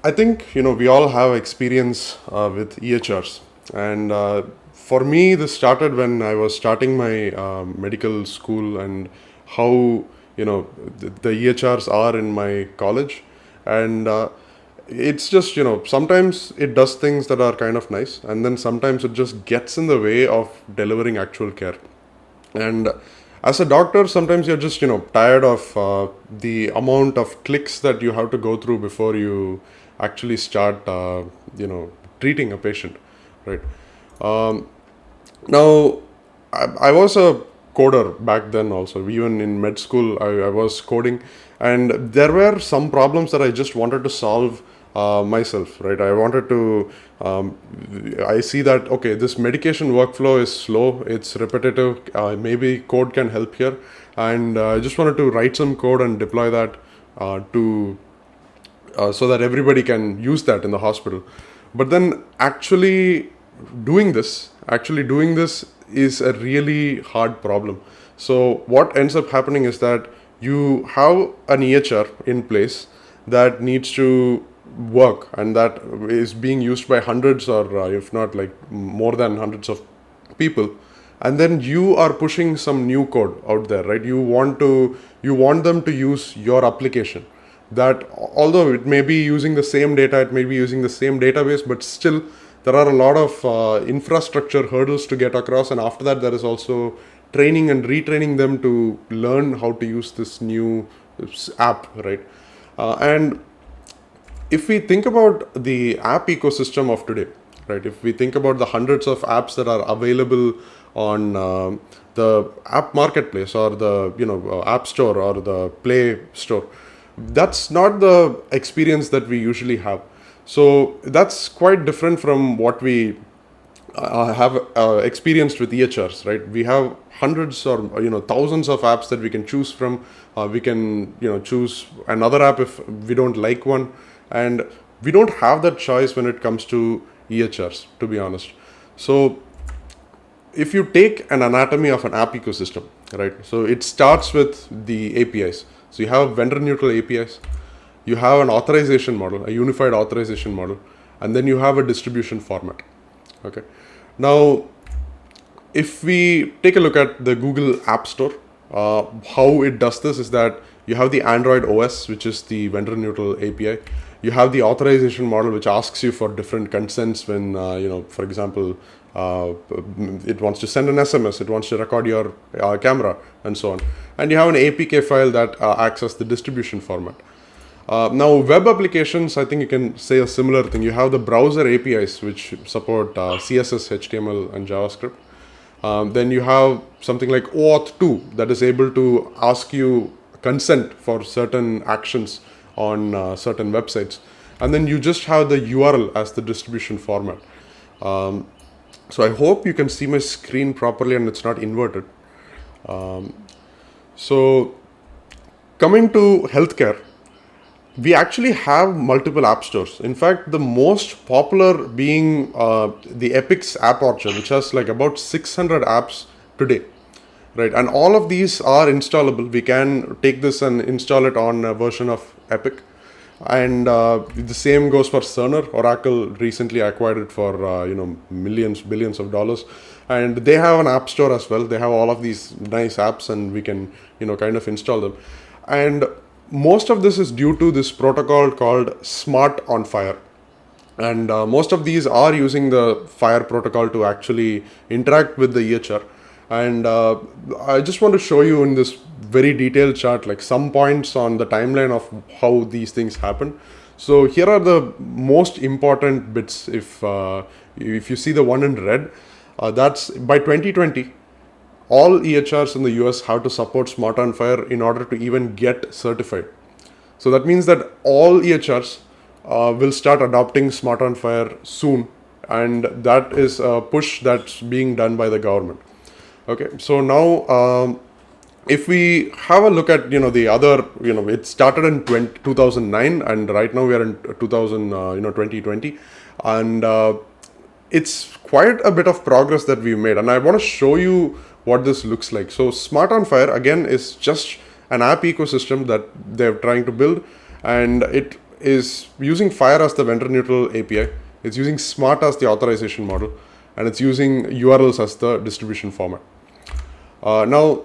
I think, we all have experience with EHRs. And for me, this started when I was starting my medical school, and how, the EHRs are in my college. And it's just, sometimes it does things that are kind of nice, and then sometimes it just gets in the way of delivering actual care. And as a doctor, sometimes you're just, tired of the amount of clicks that you have to go through before you actually start, treating a patient, right? um, Now, I was a coder back then also. Even in med school, I was coding, and there were some problems that I just wanted to solve myself, right? I wanted to, I see that, okay, this medication workflow is slow, it's repetitive, maybe code can help here. And I just wanted to write some code and deploy that to so that everybody can use that in the hospital. But then actually doing this is a really hard problem. So what ends up happening is that you have an EHR in place that needs to work, and that is being used by hundreds, or if not like more than hundreds of people. And then you are pushing some new code out there, right? You want them to use your application, that although it may be using the same data, it may be using the same database, but still there are a lot of infrastructure hurdles to get across. And after that, there is also training and retraining them to learn how to use this new app, right? And if we think about the app ecosystem of today, right? If we think about the hundreds of apps that are available on the app marketplace, or the app store, or the play store, that's not the experience that we usually have. So that's quite different from what we have experienced with EHRs, right? We have hundreds, or thousands of apps that we can choose from. We can choose another app if we don't like one, and we don't have that choice when it comes to EHRs, to be honest. So if you take an anatomy of an app ecosystem, right? So it starts with the APIs. So you have vendor neutral APIs, you have an authorization model, a unified authorization model, and then you have a distribution format. Okay. Now, if we take a look at the Google App Store, how it does this is that you have the Android OS, which is the vendor neutral API. You have the authorization model, which asks you for different consents when, for example, it wants to send an SMS, it wants to record your camera, and so on. And you have an APK file that acts as the distribution format. Now, web applications, I think you can say a similar thing. You have the browser APIs, which support CSS, HTML, and JavaScript. Then you have something like OAuth 2 that is able to ask you consent for certain actions on certain websites. And then you just have the URL as the distribution format. So I hope you can see my screen properly and it's not inverted. So coming to healthcare, we actually have multiple app stores. In fact, the most popular being the Epic's App Orchard, which has like about 600 apps today, right? And all of these are installable. We can take this and install it on a version of Epic. And the same goes for Cerner. Oracle recently acquired it for millions, billions of dollars, and they have an app store as well. They have all of these nice apps, and we can kind of install them. And most of this is due to this protocol called Smart on FHIR. And most of these are using the FHIR protocol to actually interact with the EHR. And I just want to show you in this very detailed chart like some points on the timeline of how these things happen. So here are the most important bits. If you see the one in red, that's by 2020, all EHRs in the US have to support Smart on FHIR in order to even get certified. So that means that all EHRs will start adopting Smart on FHIR soon, and that is a push that's being done by the government. Okay, so now if we have a look at the other, it started in 2009, and right now we are in 2020, and it's quite a bit of progress that we've made, and I want to show you what this looks like. So Smart on FHIR again is just an app ecosystem that they're trying to build, and it is using FHIR as the vendor neutral API. It's using Smart as the authorization model, and it's using URLs as the distribution format. Now,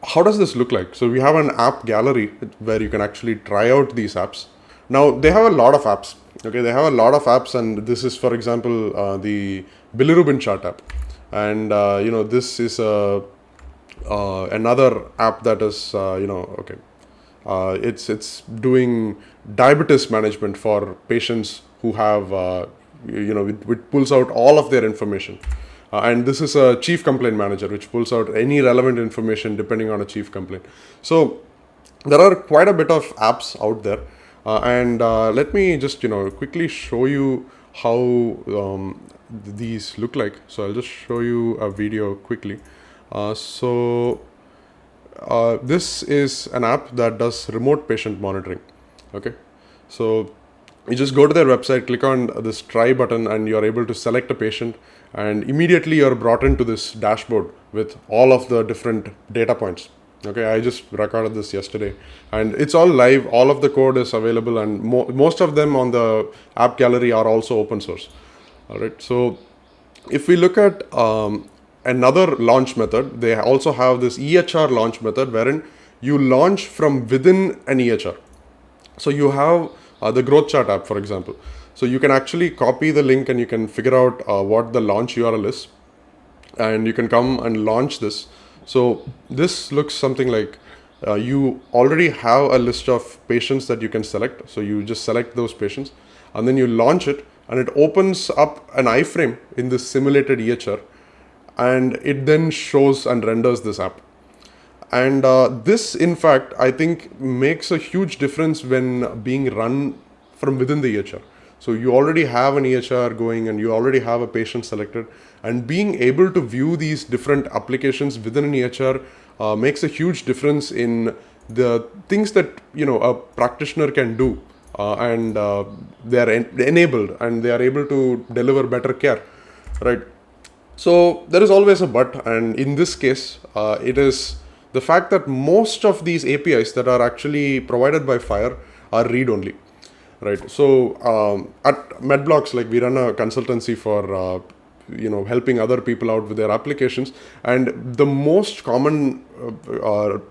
how does this look like? So we have an app gallery where you can actually try out these apps. Now they have a lot of apps. Okay, they have a lot of apps, and this is, for example, the Bilirubin chart app, and this is another app that is it's doing diabetes management for patients who have it pulls out all of their information. And this is a chief complaint manager, which pulls out any relevant information depending on a chief complaint. So there are quite a bit of apps out there. And let me just quickly show you how these look like. So I'll just show you a video quickly. This is an app that does remote patient monitoring. Okay, so you just go to their website, click on this try button, and you're able to select a patient, and immediately you're brought into this dashboard with all of the different data points. Okay, I just recorded this yesterday, and it's all live. All of the code is available, and most of them on the app gallery are also open source. All right, so if we look at another launch method, they also have this EHR launch method wherein you launch from within an EHR. So you have the growth chart app, for example. So you can actually copy the link and you can figure out what the launch URL is, and you can come and launch this. So this looks something like you already have a list of patients that you can select. So you just select those patients and then you launch it, and it opens up an iframe in this simulated EHR, and it then shows and renders this app. And this, in fact, I think makes a huge difference when being run from within the EHR. So you already have an EHR going and you already have a patient selected, and being able to view these different applications within an EHR makes a huge difference in the things that a practitioner can do, and they are enabled and they are able to deliver better care, right? So there is always a but, and in this case, it is the fact that most of these APIs that are actually provided by FHIR are read-only, right? So at Medblocks, like, we run a consultancy for helping other people out with their applications, and the most common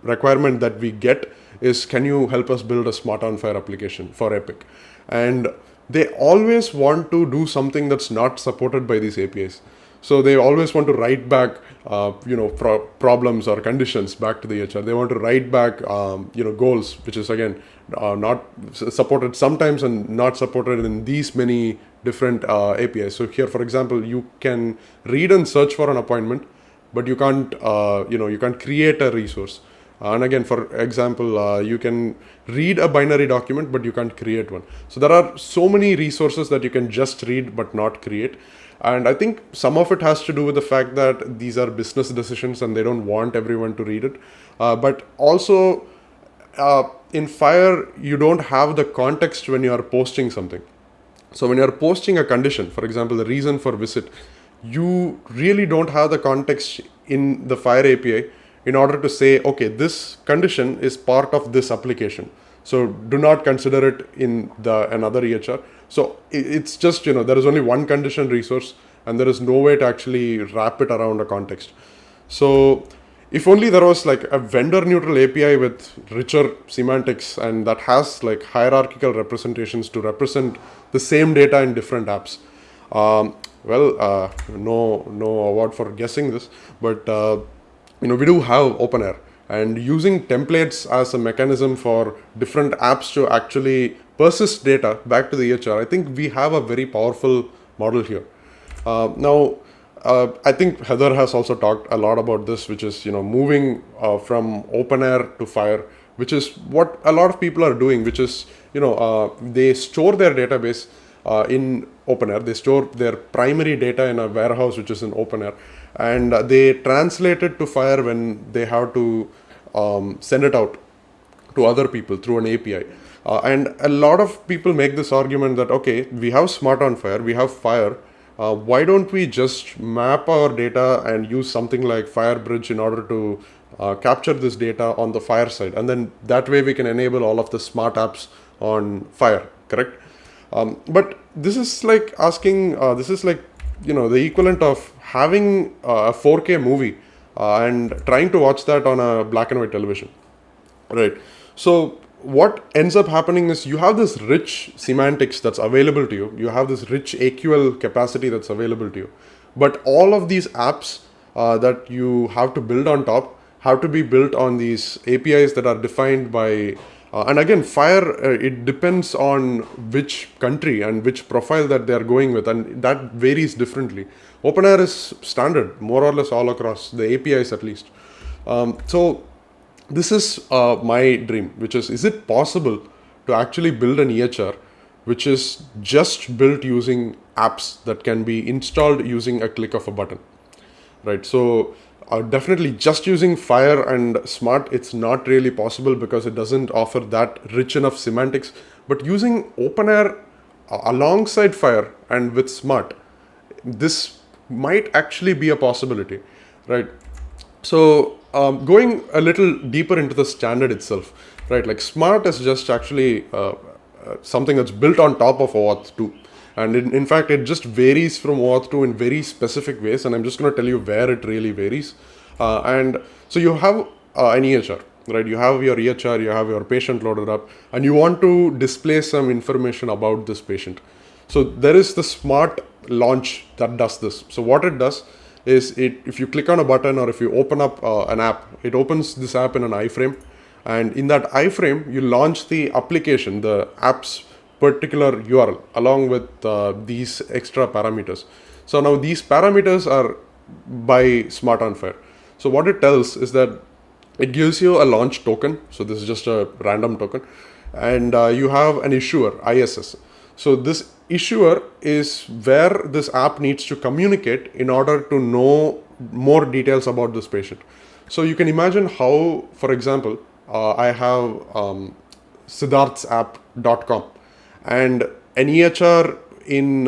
requirement that we get is, can you help us build a smart on FHIR application for Epic? And they always want to do something that's not supported by these APIs. So they always want to write back, problems or conditions back to the EHR. They want to write back, goals, which is again not supported sometimes and not supported in these many different APIs. So here, for example, you can read and search for an appointment, but you can't, you can't create a resource. And again, for example, you can read a binary document, but you can't create one. So there are so many resources that you can just read but not create. And I think some of it has to do with the fact that these are business decisions and they don't want everyone to read it. But also in FHIR, you don't have the context when you are posting something. So when you are posting a condition, for example, the reason for visit, you really don't have the context in the FHIR API in order to say, okay, this condition is part of this application, so do not consider it in another EHR. So it's just, there is only one condition resource and there is no way to actually wrap it around a context. So if only there was like a vendor neutral API with richer semantics and that has like hierarchical representations to represent the same data in different apps. No award for guessing this, but we do have openEHR, and using templates as a mechanism for different apps to actually persist data back to the EHR, I think we have a very powerful model here. I think Heather has also talked a lot about this, which is moving from openEHR to FHIR, which is what a lot of people are doing, which is they store their database in openEHR. They store their primary data in a warehouse which is in openEHR, and they translate it to FHIR when they have to send it out to other people through an API. And a lot of people make this argument that, okay, we have Smart on FHIR, we have FHIR, why don't we just map our data and use something like FHIR Bridge in order to capture this data on the FHIR side, and then that way we can enable all of the smart apps on FHIR, correct? But this is like asking, this is like, the equivalent of having a 4K movie and trying to watch that on a black and white television, right? So what ends up happening is you have this rich semantics that's available to you. You have this rich AQL capacity that's available to you. But all of these apps that you have to build on top have to be built on these APIs that are defined by, and again, FHIR, it depends on which country and which profile that they are going with, and that varies differently. openEHR is standard, more or less all across, the APIs at least. So this is my dream, which is it possible to actually build an EHR which is just built using apps that can be installed using a click of a button, right? So definitely just using FHIR and Smart, it's not really possible because it doesn't offer that rich enough semantics. But using openEHR alongside FHIR and with Smart, this might actually be a possibility, right? So going a little deeper into the standard itself, right? Like Smart is just actually something that's built on top of OAuth 2. And in fact, it just varies from OAuth 2 in very specific ways. And I'm just going to tell you where it really varies. And so you have an EHR, right? You have your EHR, you have your patient loaded up, and you want to display some information about this patient. So there is the Smart launch that does this. So what it does is if you click on a button or if you open up an app, it opens this app in an iframe. And in that iframe, you launch the application, the app's particular URL, along with these extra parameters. So now these parameters are by Smart on FHIR. So what it tells is that it gives you a launch token. So this is just a random token. And you have an issuer, ISS. So this issuer is where this app needs to communicate in order to know more details about this patient. So you can imagine how, for example, I have siddharthsapp.com and an EHR in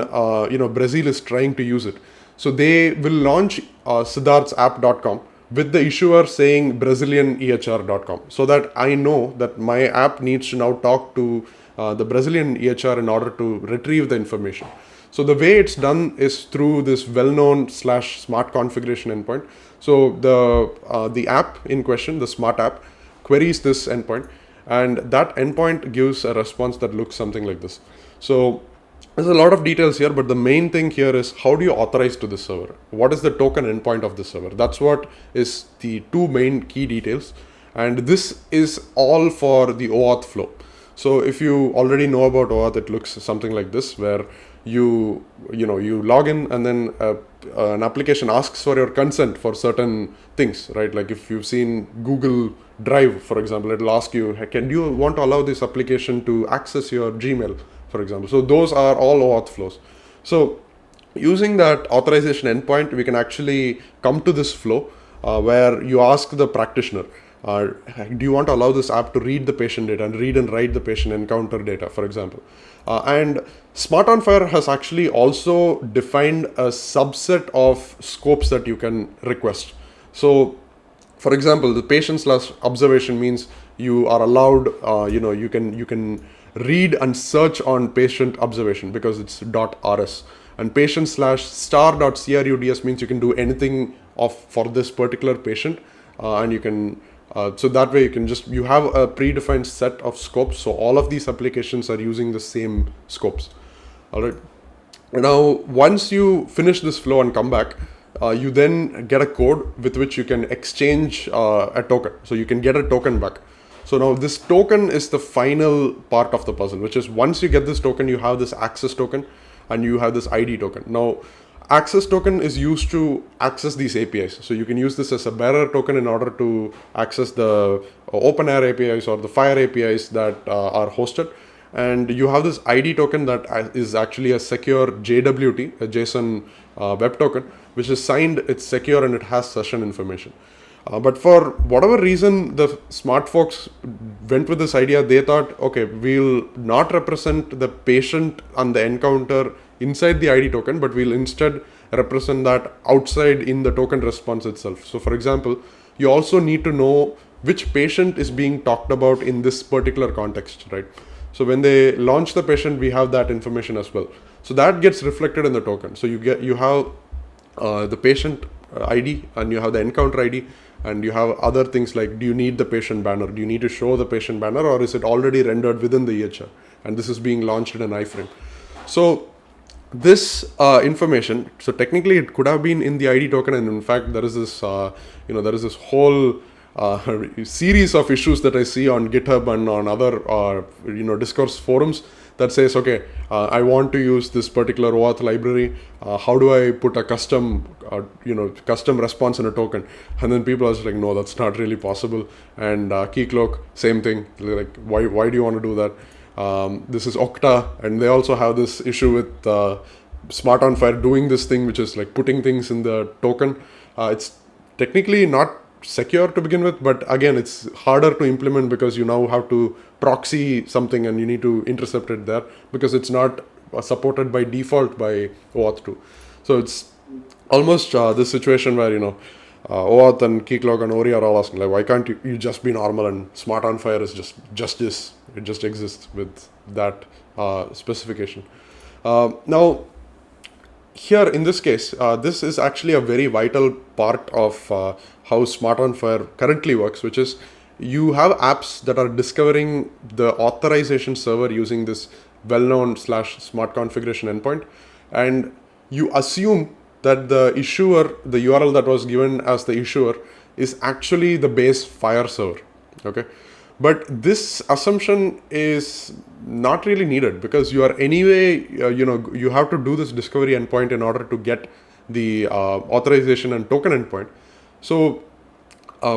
Brazil is trying to use it. So they will launch siddharthsapp.com with the issuer saying BrazilianEHR.com, so that I know that my app needs to now talk to the Brazilian EHR in order to retrieve the information. So the way it's done is through this well-known /smart configuration endpoint. So the app in question, the Smart app, queries this endpoint, and that endpoint gives a response that looks something like this. So there's a lot of details here, but the main thing here is how do you authorize to this server? What is the token endpoint of the server? That's what is the two main key details. And this is all for the OAuth flow. So if you already know about OAuth, it looks something like this, where you log in and then an application asks for your consent for certain things, right? Like if you've seen Google Drive, for example, it'll ask you, hey, do you want to allow this application to access your Gmail, for example? So those are all OAuth flows. So using that authorization endpoint, we can actually come to this flow where you ask the practitioner, do you want to allow this app to read the patient data and read and write the patient encounter data, for example? And Smart on FHIR has actually also defined a subset of scopes that you can request. So, for example, the patient/observation means you are allowed, you can read and search on patient observation because it's .rs. And patient/star.cruds means you can do anything for this particular patient, and you can. So that way you have a predefined set of scopes. So all of these applications are using the same scopes. All right. Now, once you finish this flow and come back, you then get a code with which you can exchange a token. So you can get a token back. So now this token is the final part of the puzzle, which is once you get this token, you have this access token and you have this ID token. Now, access token is used to access these APIs. So you can use this as a bearer token in order to access the openEHR APIs or the FHIR APIs that are hosted. And you have this ID token that is actually a secure JWT, a JSON web token, which is signed, it's secure, and it has session information. But for whatever reason, the smart folks went with this idea. They thought, okay, we'll not represent the patient and the encounter inside the ID token, but we'll instead represent that outside in the token response itself. So for example, you also need to know which patient is being talked about in this particular context, right? So when they launch the patient, we have that information as well. So that gets reflected in the token. So you have the patient ID, and you have the encounter ID, and you have other things like, do you need the patient banner? Do you need to show the patient banner, or is it already rendered within the EHR? And this is being launched in an iframe. So this information, so technically it could have been in the ID token, and in fact there is this there is this whole series of issues that I see on GitHub and on other discourse forums that says, okay, I want to use this particular OAuth library. How do I put a custom response in a token? And then people are just like, no, that's not really possible. And Keycloak, same thing. Like, why do you want to do that? This is Okta, and they also have this issue with Smart on FHIR doing this thing, which is like putting things in the token. It's technically not secure to begin with, but again, it's harder to implement because you now have to proxy something and you need to intercept it there because it's not supported by default by OAuth 2. So it's almost this situation where OAuth and Keycloak and Ori are all asking, like, why can't you just be normal, and Smart on FHIR is just this. It just exists with that specification. Now, here in this case, this is actually a very vital part of how Smart on FHIR currently works, which is you have apps that are discovering the authorization server using this well-known /smart configuration endpoint, and you assume that the issuer, the URL that was given as the issuer, is actually the base FHIR server. Okay, but this assumption is not really needed because you are anyway, you have to do this discovery endpoint in order to get the authorization and token endpoint. So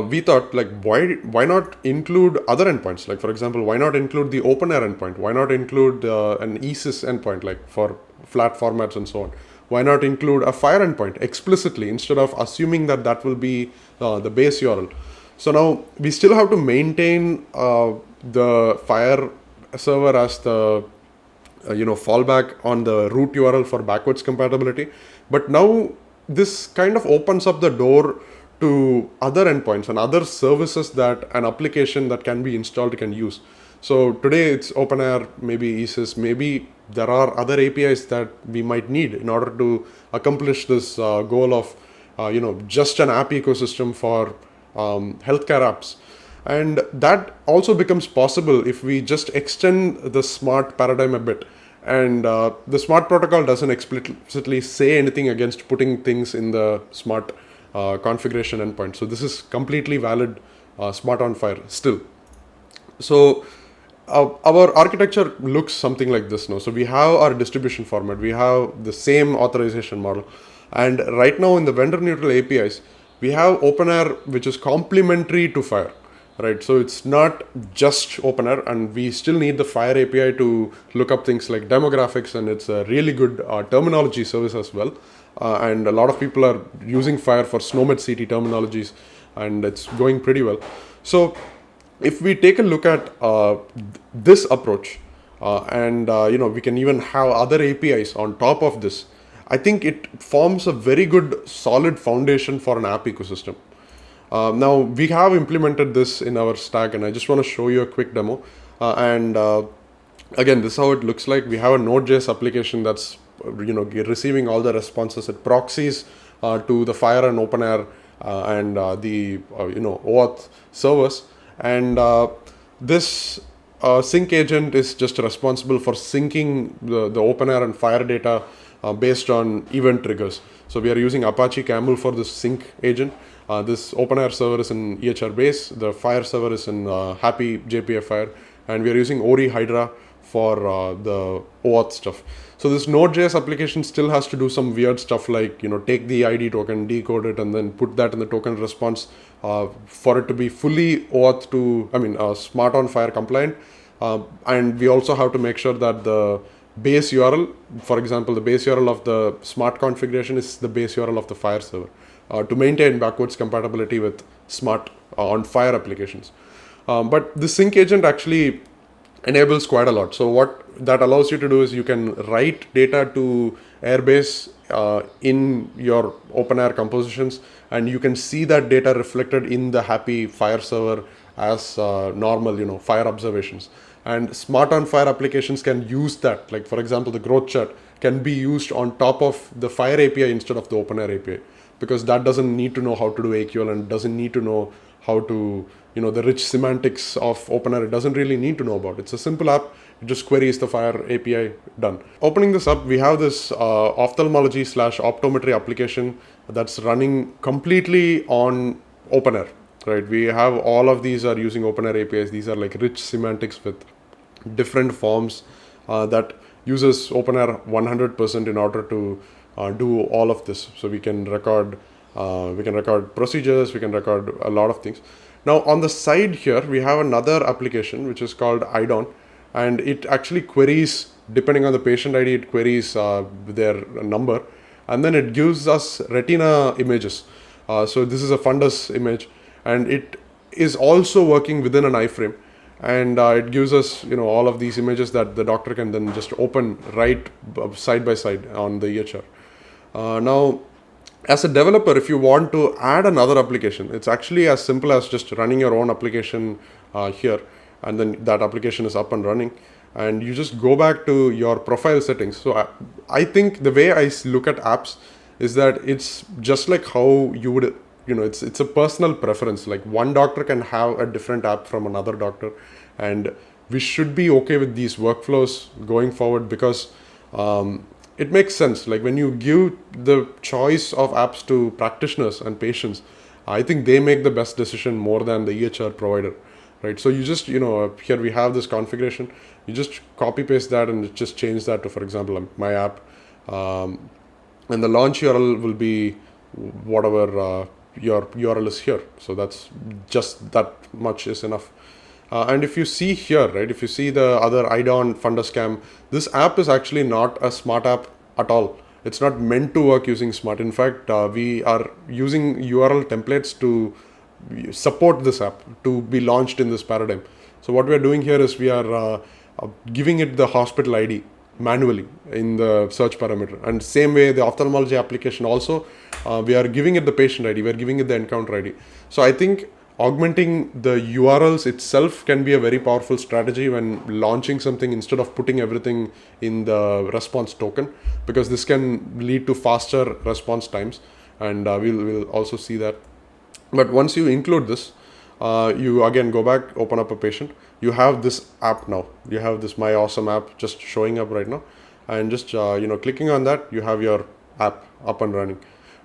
we thought, like, why not include other endpoints? Like, for example, why not include the openEHR endpoint? Why not include an ESIS endpoint, like for flat formats and so on? Why not include a FHIR endpoint explicitly instead of assuming that will be the base URL? So now we still have to maintain the FHIR server as the fallback on the root URL for backwards compatibility. But now this kind of opens up the door to other endpoints and other services that an application that can be installed can use. So today it's openEHR, maybe ESIS, maybe there are other APIs that we might need in order to accomplish this goal of just an app ecosystem for healthcare apps. And that also becomes possible if we just extend the smart paradigm a bit. And the smart protocol doesn't explicitly say anything against putting things in the smart configuration endpoint. So this is completely valid Smart on FHIR still. So our architecture looks something like this now. So we have our distribution format, we have the same authorization model, and right now in the vendor neutral APIs, we have openEHR, which is complementary to FHIR, right? So it's not just openEHR, and we still need the FHIR API to look up things like demographics, and it's a really good terminology service as well. And a lot of people are using FHIR for SNOMED CT terminologies, and it's going pretty well. So if we take a look at this approach, and we can even have other APIs on top of this, I think it forms a very good solid foundation for an app ecosystem. Now we have implemented this in our stack, and I just want to show you a quick demo. Again, this is how it looks like. We have a Node.js application that's receiving all the responses. It proxies to the FHIR and openEHR and the OAuth servers, and this sync agent is just responsible for syncing the openEHR and FHIR data based on event triggers. So we are using Apache Camel for this sync agent. This openEHR server is in EHR base, the FHIR server is in Happy JPA FHIR, and we are using Ori Hydra for the OAuth stuff. So this Node.js application still has to do some weird stuff like, take the ID token, decode it, and then put that in the token response for it to be fully OAuth Smart on FHIR compliant. And we also have to make sure that the base URL, for example, the base URL of the smart configuration is the base URL of the FHIR server to maintain backwards compatibility with smart on FHIR applications. But the sync agent actually enables quite a lot. So what that allows you to do is you can write data to Airbase in your openEHR compositions, and you can see that data reflected in the Happy FHIR server as normal, FHIR observations. And smart on FHIR applications can use that. Like for example, the growth chart can be used on top of the FHIR API instead of the openEHR API, because that doesn't need to know how to do AQL and doesn't need to know how to, the rich semantics of openEHR. It doesn't really need to know about. It's a simple app. It just queries the FHIR API, done. Opening this up, we have this ophthalmology / optometry application that's running completely on openEHR, right? We have all of these are using openEHR APIs. These are like rich semantics with different forms that uses openEHR 100% in order to do all of this. So we can record procedures, we can record a lot of things. Now on the side here, we have another application which is called IDON, and it actually queries, depending on the patient ID, it queries their number, and then it gives us retina images. So this is a fundus image, and it is also working within an iframe, and it gives us all of these images that the doctor can then just open right side by side on the EHR. Now, as a developer, if you want to add another application, it's actually as simple as just running your own application here, and then that application is up and running, and you just go back to your profile settings. So I think the way I look at apps is that it's just like how you would, it's a personal preference. Like one doctor can have a different app from another doctor, and we should be okay with these workflows going forward, because it makes sense. Like when you give the choice of apps to practitioners and patients, I think they make the best decision more than the EHR provider, right? So you just, here we have this configuration. You just copy paste that and just change that to, for example, my app. And the launch URL will be whatever your URL is here. So that's just that much is enough. And if you see here, right, if you see the other IDON fundus scam, this app is actually not a smart app at all. It's not meant to work using smart. In fact, we are using URL templates to support this app to be launched in this paradigm. So what we are doing here is we are giving it the hospital ID manually in the search parameter. And same way, the ophthalmology application also, we are giving it the patient ID, we are giving it the encounter ID. So I think augmenting the URLs itself can be a very powerful strategy when launching something, instead of putting everything in the response token, because this can lead to faster response times, and we'll also see that. But once you include this, you again go back, open up a patient. You have this app now. You have this My Awesome app just showing up right now, and just clicking on that, you have your app up and running.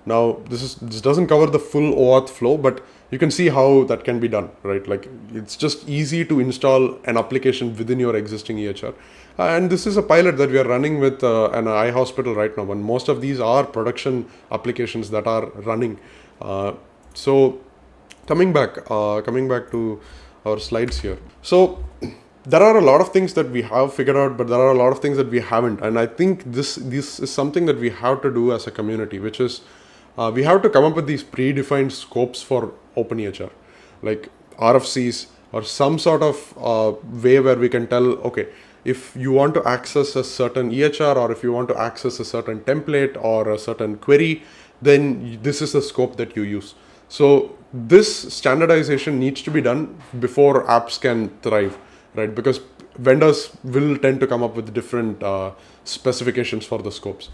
Now this doesn't cover the full OAuth flow, but you can see how that can be done, right? Like it's just easy to install an application within your existing EHR. And this is a pilot that we are running with an eye hospital right now, and most of these are production applications that are running. So coming back to our slides here. So there are a lot of things that we have figured out, but there are a lot of things that we haven't. And I think this is something that we have to do as a community, which is we have to come up with these predefined scopes for openEHR, like RFCs or some sort of way where we can tell, okay, if you want to access a certain EHR, or if you want to access a certain template or a certain query, then this is the scope that you use. So this standardization needs to be done before apps can thrive, right? Because vendors will tend to come up with different specifications for the scopes.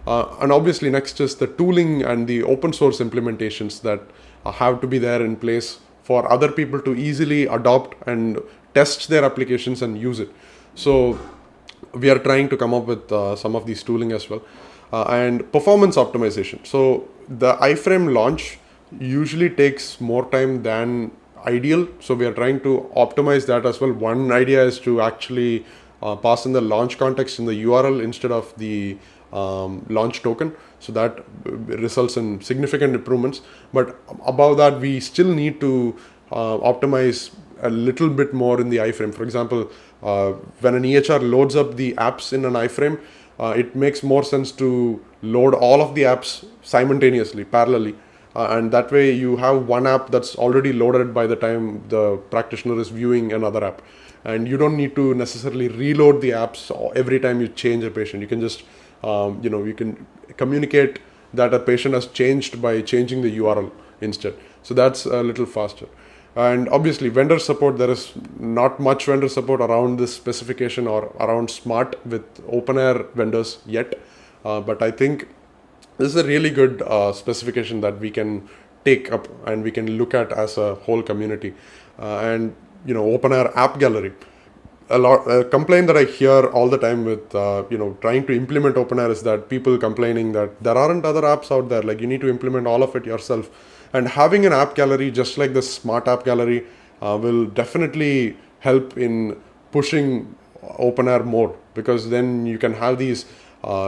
And obviously next is the tooling and the open source implementations that have to be there in place for other people to easily adopt and test their applications and use it. So we are trying to come up with some of these tooling as well. And performance optimization. So the iframe launch usually takes more time than ideal. So we are trying to optimize that as well. One idea is to actually pass in the launch context in the URL instead of the launch token. So that results in significant improvements. But above that, we still need to optimize a little bit more in the iframe. For example, when an EHR loads up the apps in an iframe, it makes more sense to load all of the apps simultaneously, parallelly. And that way you have one app that's already loaded by the time the practitioner is viewing another app. And you don't need to necessarily reload the apps every time you change a patient. You can just, you can communicate that a patient has changed by changing the URL instead. So that's a little faster. And obviously vendor support, there is not much vendor support around this specification or around smart with openEHR vendors yet, but I think this is a really good specification that we can take up and we can look at as a whole community. And openEHR app gallery, a complaint that I hear all the time with trying to implement openEHR is that people complaining that there aren't other apps out there, like you need to implement all of it yourself. And having an app gallery just like the smart app gallery will definitely help in pushing openEHR more, because then you can have these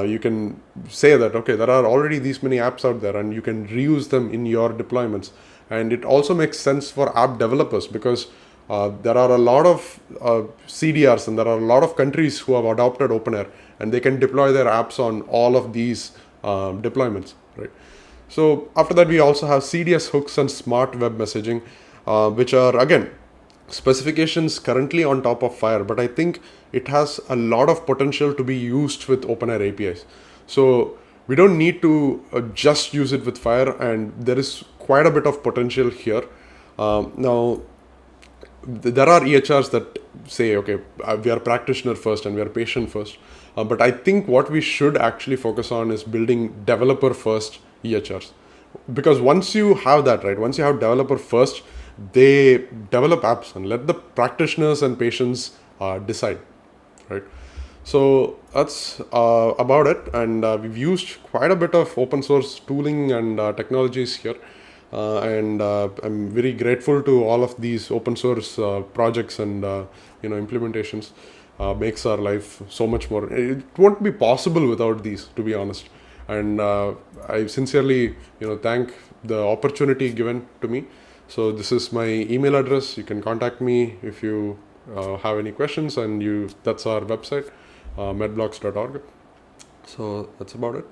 you can say that, okay, there are already these many apps out there and you can reuse them in your deployments. And it also makes sense for app developers, because there are a lot of CDRs and there are a lot of countries who have adopted openEHR, and they can deploy their apps on all of these deployments, right? So after that, we also have CDS hooks and smart web messaging, which are again specifications currently on top of FHIR, but I think it has a lot of potential to be used with openEHR APIs. So we don't need to just use it with FHIR, and there is quite a bit of potential here. Now, there are EHRs that say, okay, we are practitioner first and we are patient first. But I think what we should actually focus on is building developer first EHRs. Because once you have that, right, once you have developer first, they develop apps and let the practitioners and patients decide, right? So that's about it. And we've used quite a bit of open source tooling and technologies here. And I'm very grateful to all of these open source projects and implementations. Makes our life so much more. It won't be possible without these, to be honest. And I sincerely thank the opportunity given to me. So this is my email address. You can contact me if you have any questions, and that's our website, medblocks.org. So that's about it.